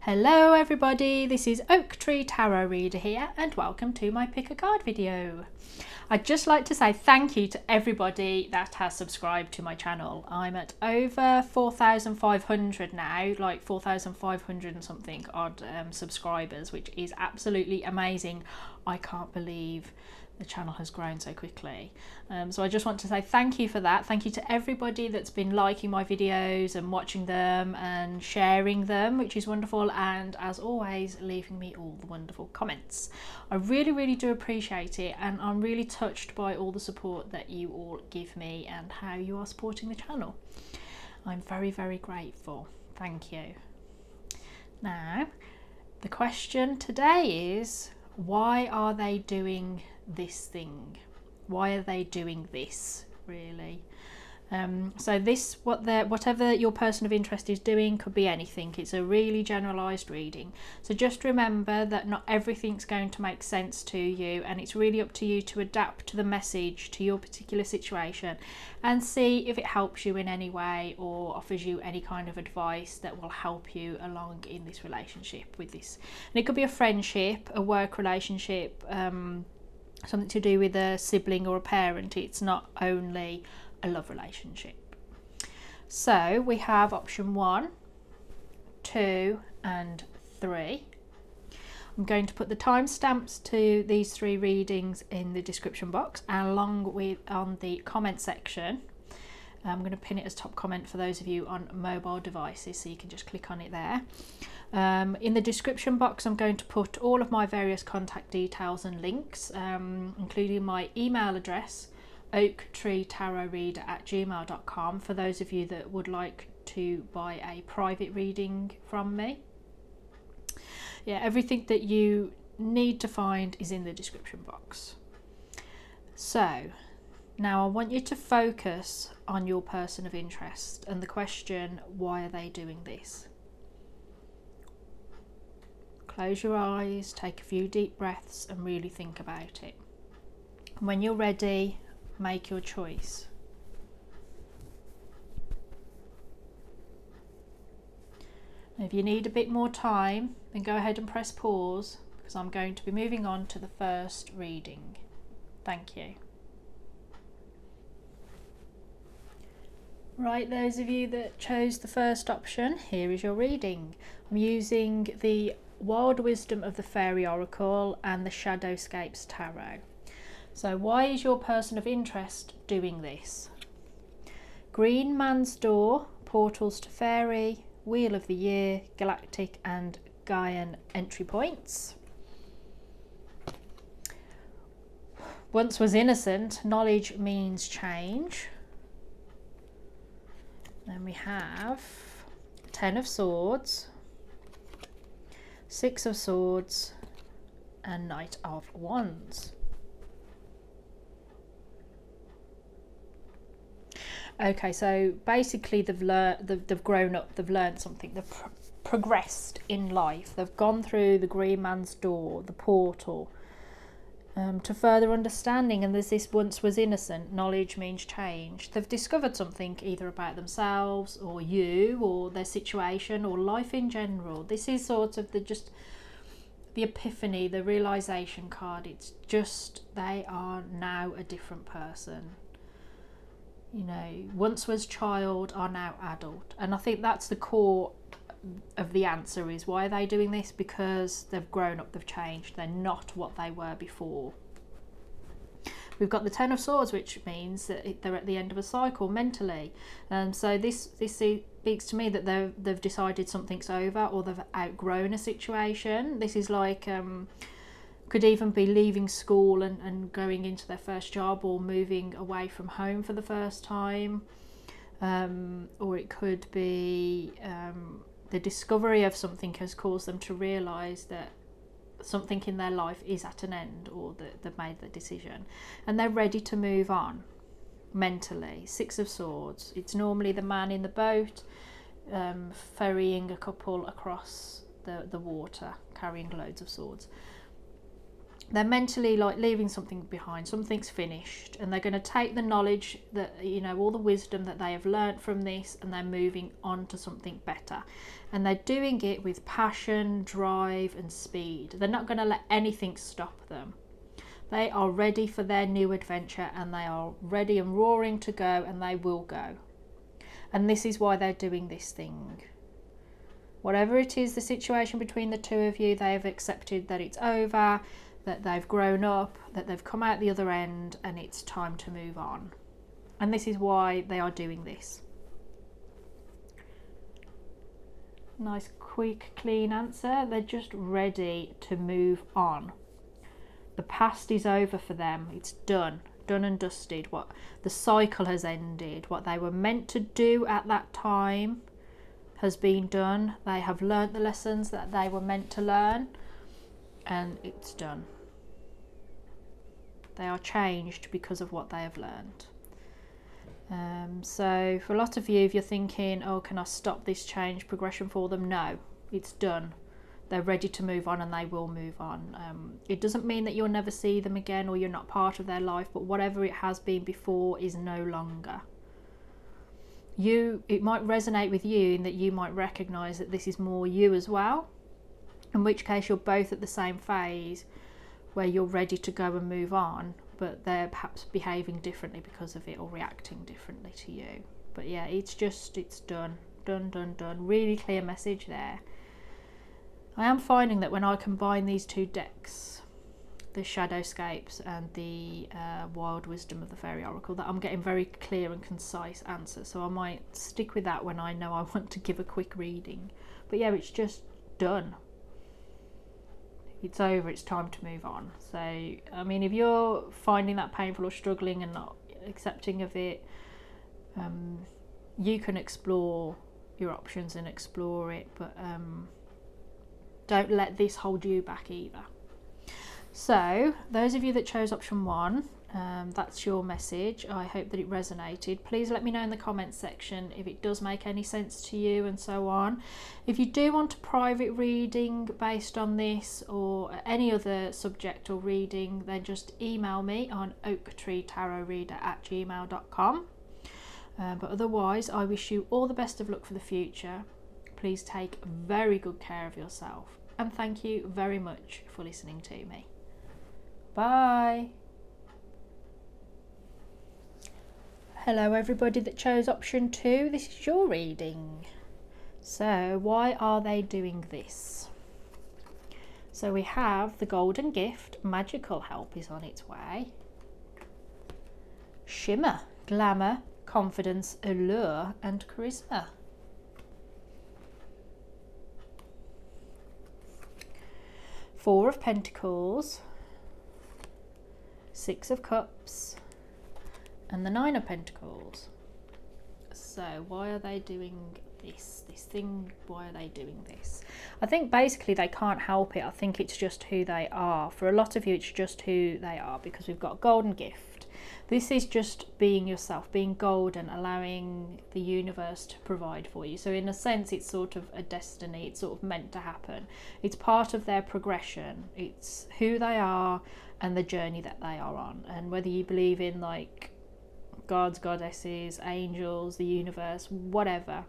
Hello everybody, this is Oak Tree Tarot Reader here and welcome to my pick a card video. I'd just like to say thank you to everybody that has subscribed to my channel. I'm at over 4,500 now, like 4,500 and something odd subscribers, which is absolutely amazing. I can't believe the channel has grown so quickly. So I just want to say thank you for that. Thank you to everybody that's been liking my videos and watching them and sharing them, which is wonderful, and as always leaving me all the wonderful comments. I really do appreciate it, and I'm really touched by all the support that you all give me and how you are supporting the channel. I'm very grateful. Thank you. Now the question today is, why are they doing this thing? Why are they doing this, really? So this, whatever your person of interest is doing, could be anything. It's a really generalized reading, so just remember that not everything's going to make sense to you, and it's really up to you to adapt to the message to your particular situation and see if it helps you in any way or offers you any kind of advice that will help you along in this relationship with this. And it could be a friendship, a work relationship, something to do with a sibling or a parent. It's not only a love relationship. So we have option 1, 2 and 3. I'm going to put the timestamps to these 3 readings in the description box, and along with on the comment section. I'm going to pin it as top comment for those of you on mobile devices, so you can just click on it there. In the description box I'm going to put all of my various contact details and links, including my email address, oaktreetarotreader@gmail.com, for those of you that would like to buy a private reading from me. Yeah, everything that you need to find is in the description box. So now I want you to focus on your person of interest and the question, why are they doing this? Close your eyes, take a few deep breaths and really think about it. When you're ready, make your choice. If you need a bit more time, then go ahead and press pause, because I'm going to be moving on to the first reading. Thank you. Right, those of you that chose the first option, here is your reading. I'm using the Wild Wisdom of the Fairy Oracle and the Shadowscapes Tarot. So why is your person of interest doing this? Green Man's Door, Portals to Fairy, Wheel of the Year, Galactic and Gaian entry points. Once was innocent, knowledge means change. Then we have 10 of Swords, 6 of Swords and Knight of Wands. Okay, so basically they've grown up, they've learned something, they've progressed in life, they've gone through the Green Man's Door, the portal, to further understanding, and there's this once was innocent, knowledge means change. They've discovered something either about themselves or you or their situation or life in general. This is sort of the epiphany, the realization card. It's just they are now a different person. You know, once was child, are now adult. And I think that's the core of the answer, is why are they doing this? Because they've grown up, they've changed, they're not what they were before. We've got the 10 of Swords, which means that they're at the end of a cycle mentally. So this speaks to me that they've decided something's over, or they've outgrown a situation. This is like could even be leaving school and going into their first job, or moving away from home for the first time, or it could be the discovery of something has caused them to realise that something in their life is at an end, or that they've made the decision and they're ready to move on mentally. 6 of Swords, it's normally the man in the boat ferrying a couple across the water, carrying loads of swords. they're mentally like leaving something behind, something's finished, and they're going to take the knowledge that, you know, all the wisdom that they have learnt from this, and they're moving on to something better. And they're doing it with passion, drive and speed. They're not going to let anything stop them. They are ready for their new adventure, and they are ready and roaring to go, and they will go. And this is why they're doing this thing. Whatever it is, the situation between the two of you, they have accepted that it's over, that they've grown up, that they've come out the other end, and it's time to move on. And this is why they are doing this. Nice, quick, clean answer. They're just ready to move on. The past is over for them. It's done and dusted. What the cycle has ended. What they were meant to do at that time has been done. They have learnt the lessons that they were meant to learn, and it's done. They are changed because of what they have learned. So for a lot of you, if you're thinking, oh, can I stop this change progression for them? No, it's done. They're ready to move on, and they will move on. It doesn't mean that you'll never see them again or you're not part of their life, but whatever it has been before is no longer. It might resonate with you in that you might recognise that this is more you as well, in which case you're both at the same phase where you're ready to go and move on, but they're perhaps behaving differently because of it, or reacting differently to you. But yeah, it's done. Really clear message there. I am finding that when I combine these two decks, the Shadowscapes and the Wild Wisdom of the Fairy Oracle, that I'm getting very clear and concise answers. So I might stick with that when I know I want to give a quick reading. But yeah, it's just done. It's over, it's time to move on. So, I mean, if you're finding that painful or struggling and not accepting of it, you can explore your options and explore it, but don't let this hold you back either. So, those of you that chose option 1, that's your message. I hope that it resonated. Please let me know in the comments section if it does make any sense to you and so on. If you do want a private reading based on this or any other subject or reading, then just email me on oaktreetarotreader@gmail.com. But otherwise, I wish you all the best of luck for the future. Please take very good care of yourself, and thank you very much for listening to me. Bye. Hello everybody that chose option 2, this is your reading. So why are they doing this? So we have the golden gift, magical help is on its way. Shimmer, glamour, confidence, allure and charisma. Four of Pentacles, Six of Cups and the Nine of Pentacles. So why are they doing this thing? Why are they doing this? I think basically they can't help it. I think it's just who they are. For a lot of you, it's just who they are, because we've got golden gift. This is just being yourself, being golden, allowing the universe to provide for you. So in a sense, it's sort of a destiny. It's sort of meant to happen. It's part of their progression. It's who they are and the journey that they are on. And whether you believe in like gods, goddesses, angels, the universe, whatever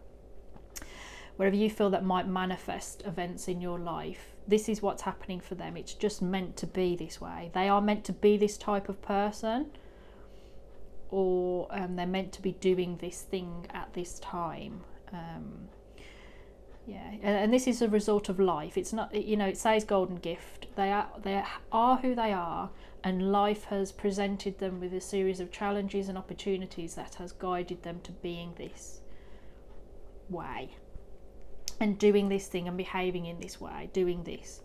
you feel that might manifest events in your life, this is what's happening for them. It's just meant to be this way. They are meant to be this type of person, or they're meant to be doing this thing at this time. Yeah, and this is a result of life. It's not, you know, it says golden gift. They are who they are, and life has presented them with a series of challenges and opportunities that has guided them to being this way and doing this thing and behaving in this way, doing this.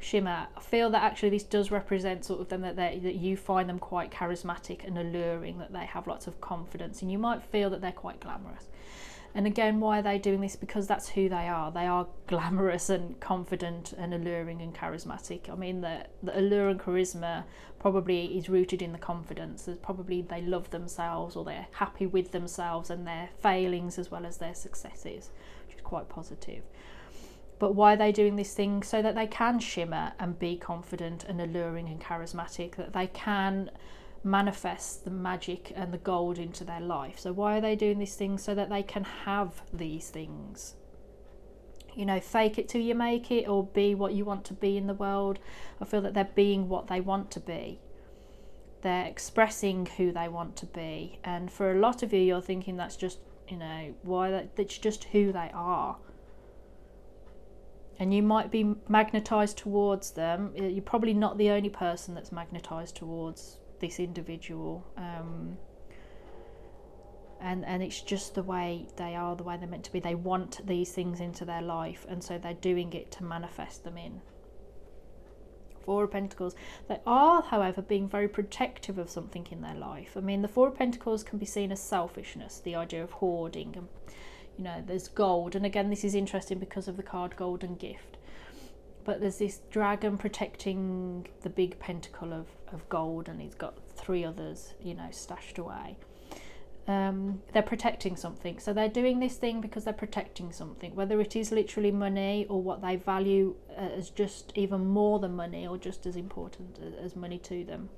Shimmer, I feel that actually this does represent sort of them, that you find them quite charismatic and alluring, that they have lots of confidence, and you might feel that they're quite glamorous. And again, why are they doing this? Because that's who they are. They are glamorous and confident and alluring and charismatic. I mean, the allure and charisma probably is rooted in the confidence. There's probably they love themselves, or they're happy with themselves and their failings as well as their successes, which is quite positive. But why are they doing this thing? So that they can shimmer and be confident and alluring and charismatic, that they can manifest the magic and the gold into their life. So why are they doing this thing? So that they can have these things. You know, fake it till you make it, or be what you want to be in the world. I feel that they're being what they want to be. They're expressing who they want to be. And for a lot of you, you're thinking that's just, you know, that's just who they are. And you might be magnetised towards them. You're probably not the only person that's magnetised towards this individual. And it's just the way they are, the way they're meant to be. They want these things into their life, and so they're doing it to manifest them in. Four of Pentacles. They are, however, being very protective of something in their life. I mean, the Four of Pentacles can be seen as selfishness, the idea of hoarding. And, you know, there's gold. And again, this is interesting because of the card Golden Gift. But there's this dragon protecting the big pentacle of gold, and he's got 3 others, you know, stashed away. They're protecting something. So they're doing this thing because they're protecting something, whether it is literally money or what they value as just even more than money, or just as important as money to them.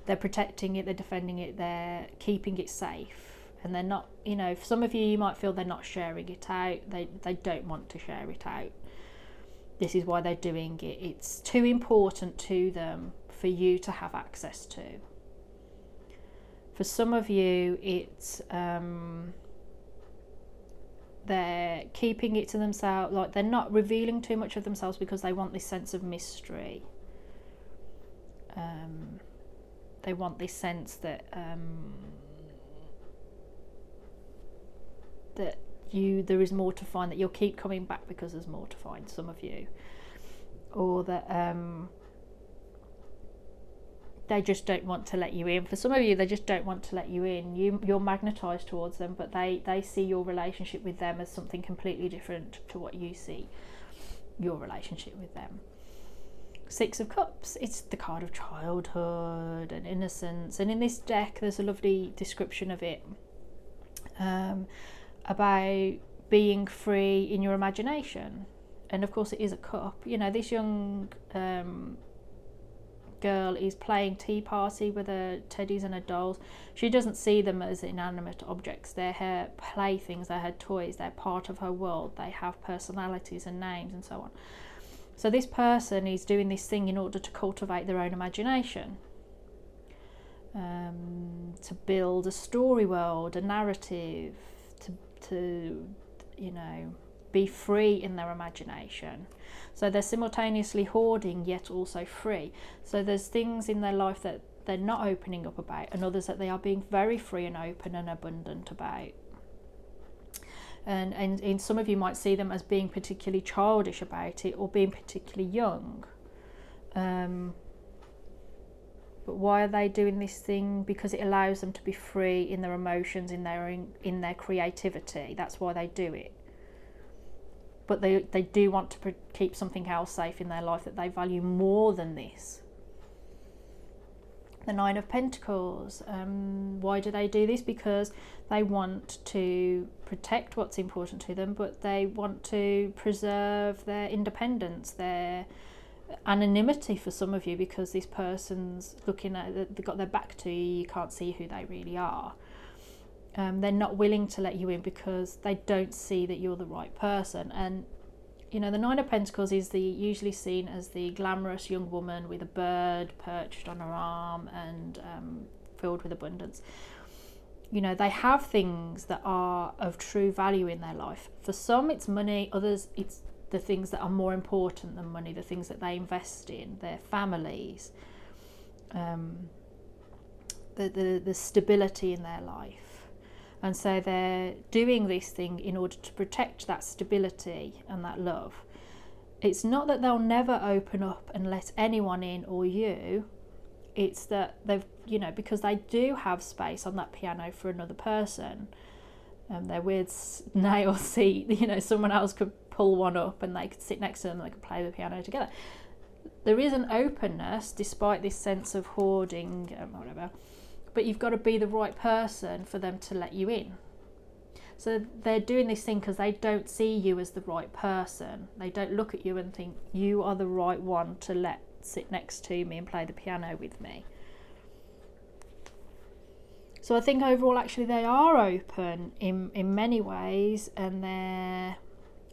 They're protecting it, they're defending it, they're keeping it safe. And they're not, you know, for some of you, you might feel they're not sharing it out. They don't want to share it out. This is why they're doing it. It's too important to them for you to have access to. For some of you, it's they're keeping it to themselves, like they're not revealing too much of themselves because they want this sense of mystery. They want this sense that there is more to find, that you'll keep coming back because there's more to find, some of you. Or that they just don't want to let you in. For some of you, they just don't want to let you in. You're magnetised towards them, but they see your relationship with them as something completely different to what you see your relationship with them. 6 of Cups, it's the card of childhood and innocence. And in this deck, there's a lovely description of it, about being free in your imagination. And of course, it is a cup. You know, this young girl is playing tea party with her teddies and her dolls. She doesn't see them as inanimate objects. They're her playthings, they're her toys, they're part of her world. They have personalities and names and so on. So this person is doing this thing in order to cultivate their own imagination, to build a story world, a narrative, to you know, be free in their imagination. So they're simultaneously hoarding yet also free. So there's things in their life that they're not opening up about, and others that they are being very free and open and abundant about. And in some of you might see them as being particularly childish about it, or being particularly young. But why are they doing this thing? Because it allows them to be free in their emotions, in their creativity. That's why they do it. But they do want to keep something else safe in their life that they value more than this. The 9 of Pentacles. Why do they do this? Because they want to protect what's important to them, but they want to preserve their independence, their anonymity for some of you, because this person's looking at, they've got their back to you, you can't see who they really are. They're not willing to let you in because they don't see that you're the right person. And you know, the 9 of Pentacles is usually seen as the glamorous young woman with a bird perched on her arm and filled with abundance. You know, they have things that are of true value in their life. For some, it's money. Others, it's the things that are more important than money, the things that they invest in, their families, the stability in their life. And so they're doing this thing in order to protect that stability and that love. It's not that they'll never open up and let anyone in or you. It's that they've, you know, because they do have space on that piano for another person. Their weird nail seat, you know, someone else could pull one up and they could sit next to them and they could play the piano together. There is an openness despite this sense of hoarding, whatever. But you've got to be the right person for them to let you in. So they're doing this thing because they don't see you as the right person. They don't look at you and think you are the right one to let sit next to me and play the piano with me. So I think overall actually they are open in many ways, and they're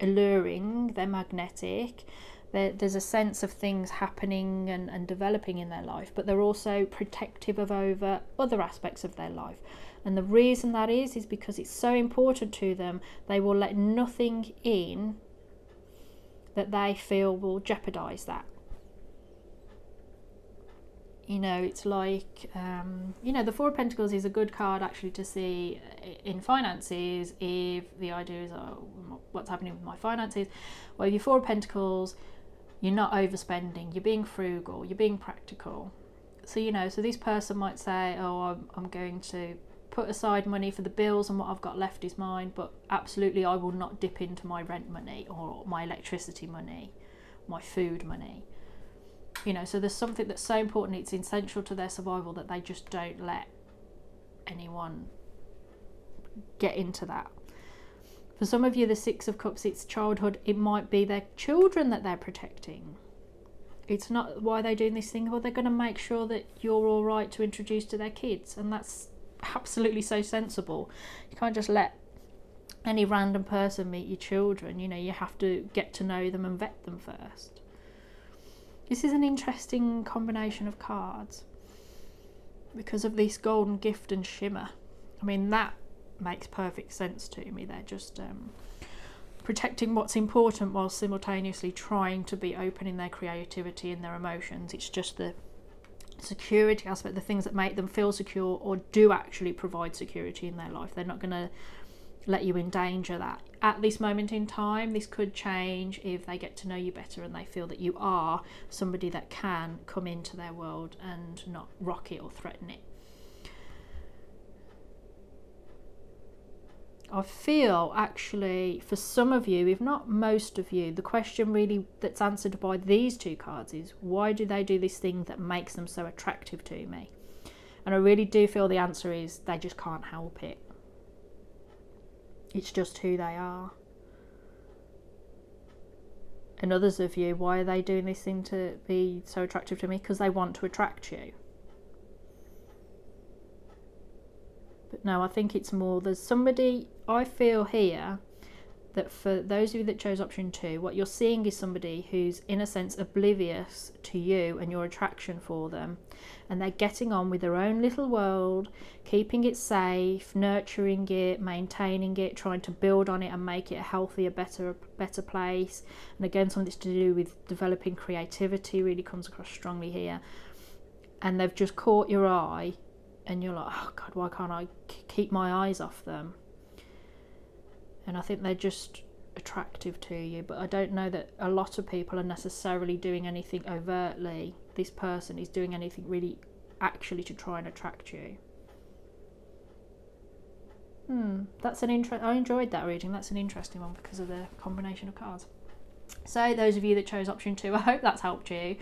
alluring, they're magnetic. There's a sense of things happening and developing in their life, but they're also protective of over other aspects of their life. And the reason that is because it's so important to them, they will let nothing in that they feel will jeopardise that. You know, it's like, you know, the Four of Pentacles is a good card actually to see in finances if the idea is, oh, what's happening with my finances? Well, if you're Four of Pentacles, you're not overspending, you're being frugal, you're being practical. So, you know, so this person might say, oh, I'm going to put aside money for the bills and what I've got left is mine, but absolutely I will not dip into my rent money or my electricity money, my food money. You know, so there's something that's so important, it's essential to their survival, that they just don't let anyone get into that. For some of you, the Six of Cups, it's childhood. It might be their children that they're protecting. It's not why they're doing this thing, or they're going to make sure that you're all right to introduce to their kids. And that's absolutely so sensible. You can't just let any random person meet your children. You know, you have to get to know them and vet them first. This is an interesting combination of cards because of this golden gift and shimmer. I mean, that makes perfect sense to me. They're just protecting what's important while simultaneously trying to be open in their creativity and their emotions. It's just the security aspect, the things that make them feel secure or do actually provide security in their life. They're not going to let you endanger that. At this moment in time, this could change if they get to know you better and they feel that you are somebody that can come into their world and not rock it or threaten it. I feel actually for some of you, if not most of you, the question really that's answered by these two cards is, why do they do this thing that makes them so attractive to me? And I really do feel the answer is they just can't help it. It's just who they are. And others of you, why are they doing this thing to be so attractive to me? Because they want to attract you. But no, I think it's more, there's somebody, I feel here, that for those of you that chose option 2, what you're seeing is somebody who's in a sense oblivious to you and your attraction for them, and they're getting on with their own little world, keeping it safe, nurturing it, maintaining it, trying to build on it and make it a healthier, better place. And again, something that's to do with developing creativity really comes across strongly here. And they've just caught your eye and you're like, oh God, why can't I keep my eyes off them? And I think they're just attractive to you, but I don't know that a lot of people are necessarily doing anything overtly. This person is doing anything really actually to try and attract you. That's an I enjoyed that reading. That's an interesting one because of the combination of cards. So those of you that chose option 2, I hope that's helped you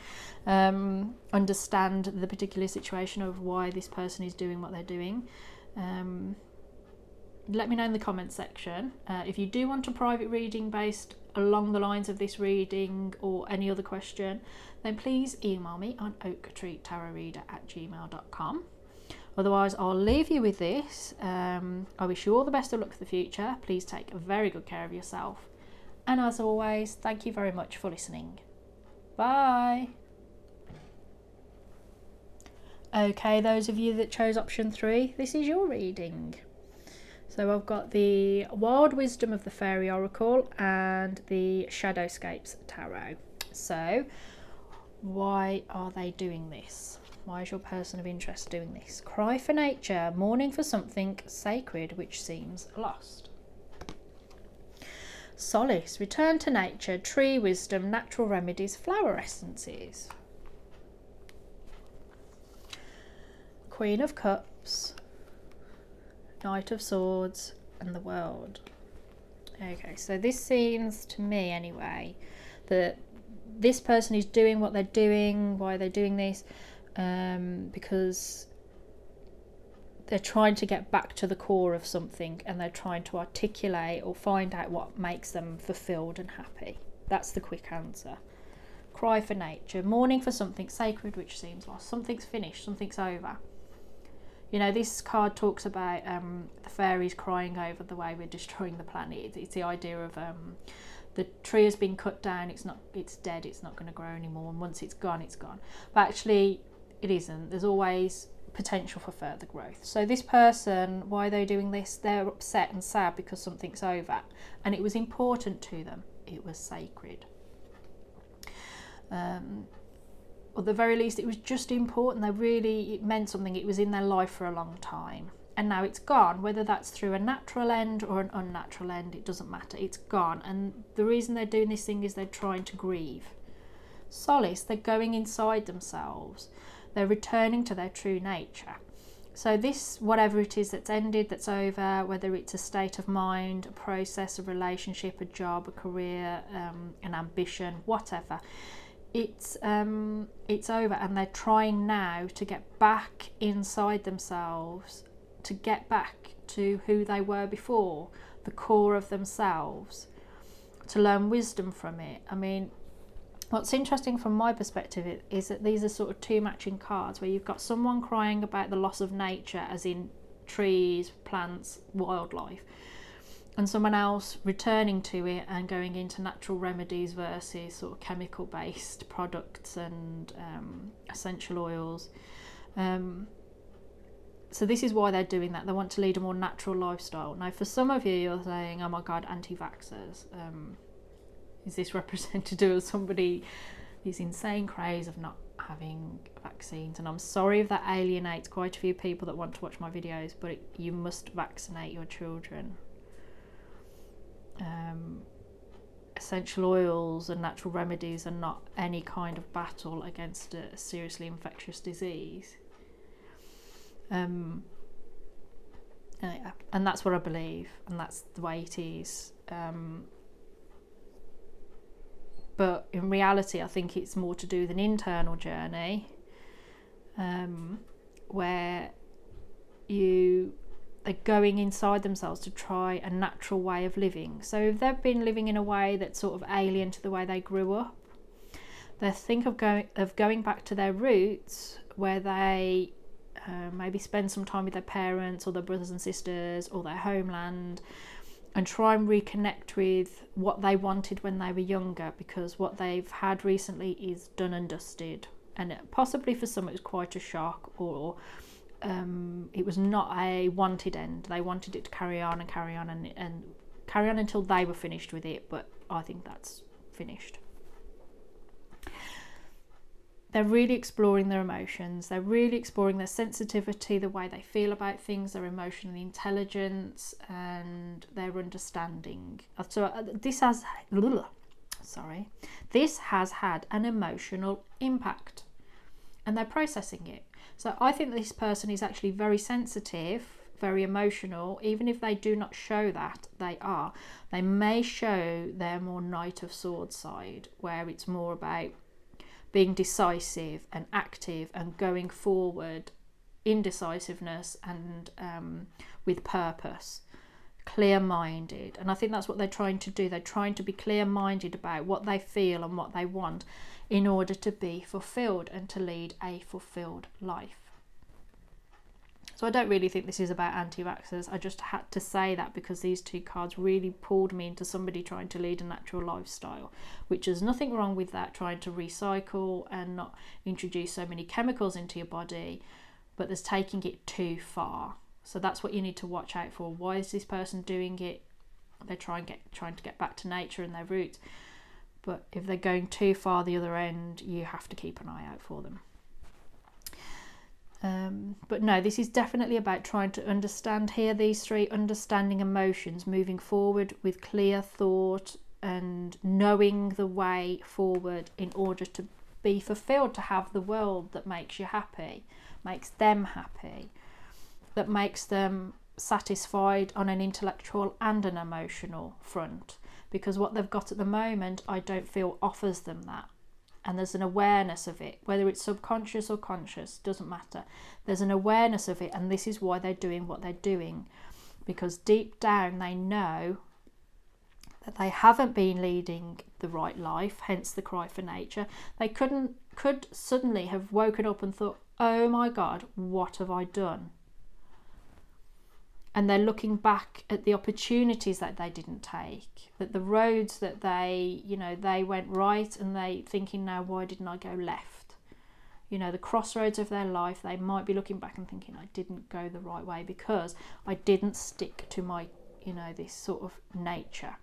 understand the particular situation of why this person is doing what they're doing. Let me know in the comments section. If you do want a private reading based along the lines of this reading or any other question, then please email me on oaktreetarotreader@gmail.com. Otherwise, I'll leave you with this. I wish you all the best of luck for the future. Please take very good care of yourself. And as always, thank you very much for listening. Bye. Okay, those of you that chose option 3, this is your reading. So I've got the Wild Wisdom of the Fairy Oracle and the Shadowscapes Tarot. So why are they doing this? Why is your person of interest doing this? Cry for nature, mourning for something sacred which seems lost. Solace, return to nature, tree wisdom, natural remedies, flower essences. Queen of Cups, Knight of Swords, and the World. Okay, so this seems to me anyway that this person is doing what they're doing. Why they're doing this? Because they're trying to get back to the core of something, and they're trying to articulate or find out what makes them fulfilled and happy. That's the quick answer. Cry for nature, mourning for something sacred which seems lost. Something's finished, something's over. You know, this card talks about the fairies crying over the way we're destroying the planet. It's the idea of the tree has been cut down, it's dead, it's not going to grow anymore, and once it's gone, it's gone. But actually, it isn't. There's always potential for further growth. So this person, why are they doing this? They're upset and sad because something's over, and it was important to them. It was sacred. Or at the very least, it was just important. It meant something. It was in their life for a long time, and now it's gone. Whether that's through a natural end or an unnatural end, it doesn't matter. It's gone, and the reason they're doing this thing is they're trying to grieve. Solace, they're going inside themselves. They're returning to their true nature. So this, whatever it is that's ended, that's over, whether it's a state of mind, a process, a relationship, a job, a career, an ambition, whatever, it's over, and they're trying now to get back inside themselves, to get back to who they were before, the core of themselves, to learn wisdom from it. I mean, what's interesting from my perspective is that these are sort of two matching cards, where you've got someone crying about the loss of nature, as in trees, plants, wildlife, and someone else returning to it and going into natural remedies versus sort of chemical based products and essential oils. So this is why they're doing that. They want to lead a more natural lifestyle. Now, for some of you, you're saying, oh my God, anti-vaxxers. Is this representative of somebody who's insane craze of not having vaccines? And I'm sorry if that alienates quite a few people that want to watch my videos, but you must vaccinate your children. Essential oils and natural remedies are not any kind of battle against a seriously infectious disease. And that's what I believe, and that's the way it is. But in reality, I think it's more to do with an internal journey, where they're going inside themselves to try a natural way of living. So if they've been living in a way that's sort of alien to the way they grew up, they think of going back to their roots, where they maybe spend some time with their parents or their brothers and sisters or their homeland, and try and reconnect with what they wanted when they were younger, because what they've had recently is done and dusted. And possibly for some it was quite a shock, or it was not a wanted end. They wanted it to carry on and carry on and carry on until they were finished with it, but I think that's finished. They're really exploring their emotions. They're really exploring their sensitivity, the way they feel about things, their emotional intelligence, and their understanding. So this has had an emotional impact, and they're processing it. So I think this person is actually very sensitive, very emotional. Even if they do not show that, they may show their more Knight of Swords side, where it's more about being decisive and active and going forward in decisiveness and with purpose, clear-minded. And I think that's what they're trying to do. They're trying to be clear-minded about what they feel and what they want in order to be fulfilled and to lead a fulfilled life. So I don't really think this is about anti-vaxxers. I just had to say that because these two cards really pulled me into somebody trying to lead a natural lifestyle, which is nothing wrong with that, trying to recycle and not introduce so many chemicals into your body, but there's taking it too far. So that's what you need to watch out for. Why is this person doing it? They're trying to get back to nature and their roots. But if they're going too far the other end, you have to keep an eye out for them. But no, this is definitely about trying to understand here, these three, understanding emotions, moving forward with clear thought and knowing the way forward in order to be fulfilled, to have the world that makes you happy, makes them happy, that makes them satisfied on an intellectual and an emotional front. Because what they've got at the moment, I don't feel offers them that. and there's an awareness of it, whether it's subconscious or conscious, doesn't matter. There's an awareness of it, and this is why they're doing what they're doing, because deep down they know that they haven't been leading the right life, hence the cry for nature. They could suddenly have woken up and thought, oh my God, what have I done? And they're looking back at the opportunities that they didn't take, that the roads that they, you know, they went right, and they thinking now, why didn't I go left? You know, the crossroads of their life, they might be looking back and thinking, I didn't go the right way because I didn't stick to my, you know, this sort of nature.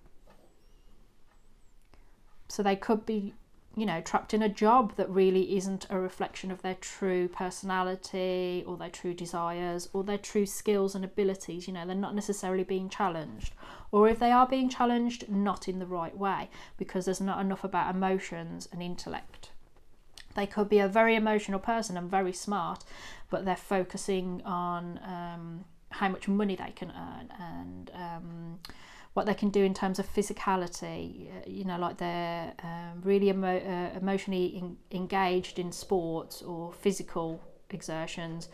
So they could be, you know, trapped in a job that really isn't a reflection of their true personality or their true desires or their true skills and abilities. You know, they're not necessarily being challenged, or if they are being challenged, not in the right way, because there's not enough about emotions and intellect. They could be a very emotional person and very smart, but they're focusing on how much money they can earn and what they can do in terms of physicality, you know, like they're really emotionally engaged in sports or physical exertions,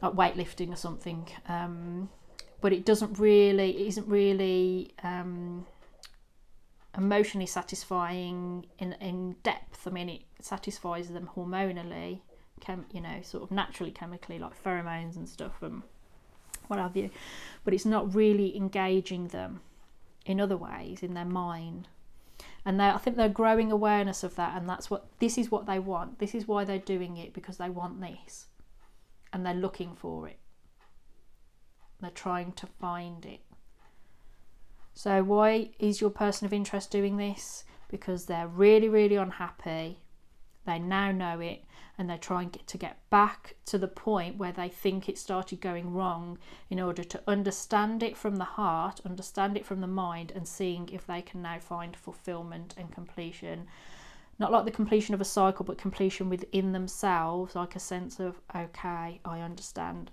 like weightlifting or something, but it isn't really emotionally satisfying in depth. I mean, it satisfies them hormonally, you know, sort of naturally, chemically, like pheromones and stuff and what have you, but it's not really engaging them in other ways in their mind. And I think they're growing awareness of that, and this is what they want. This is why they're doing it, because they want this, and they're looking for it. They're trying to find it. So why is your person of interest doing this? Because they're really, really unhappy. They now know it, and they're trying to get back to the point where they think it started going wrong, in order to understand it from the heart, understand it from the mind, and seeing if they can now find fulfillment and completion. Not like the completion of a cycle, but completion within themselves, like a sense of, okay, I understand,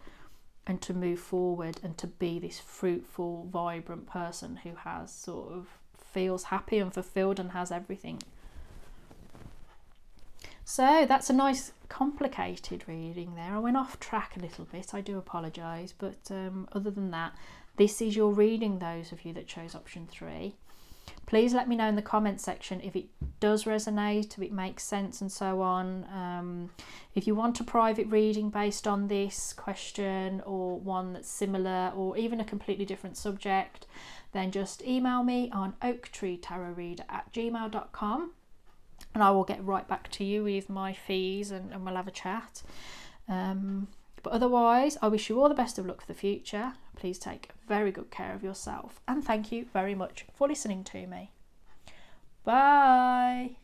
and to move forward and to be this fruitful, vibrant person who has sort of feels happy and fulfilled and has everything. So that's a nice complicated reading there. I went off track a little bit, I do apologise, but other than that, this is your reading, those of you that chose option 3. Please let me know in the comment section if it does resonate, if it makes sense and so on. If you want a private reading based on this question, or one that's similar, or even a completely different subject, then just email me on oaktreetarotreader@gmail.com. and I will get right back to you with my fees, and we'll have a chat. But otherwise, I wish you all the best of luck for the future. Please take very good care of yourself, and thank you very much for listening to me. Bye.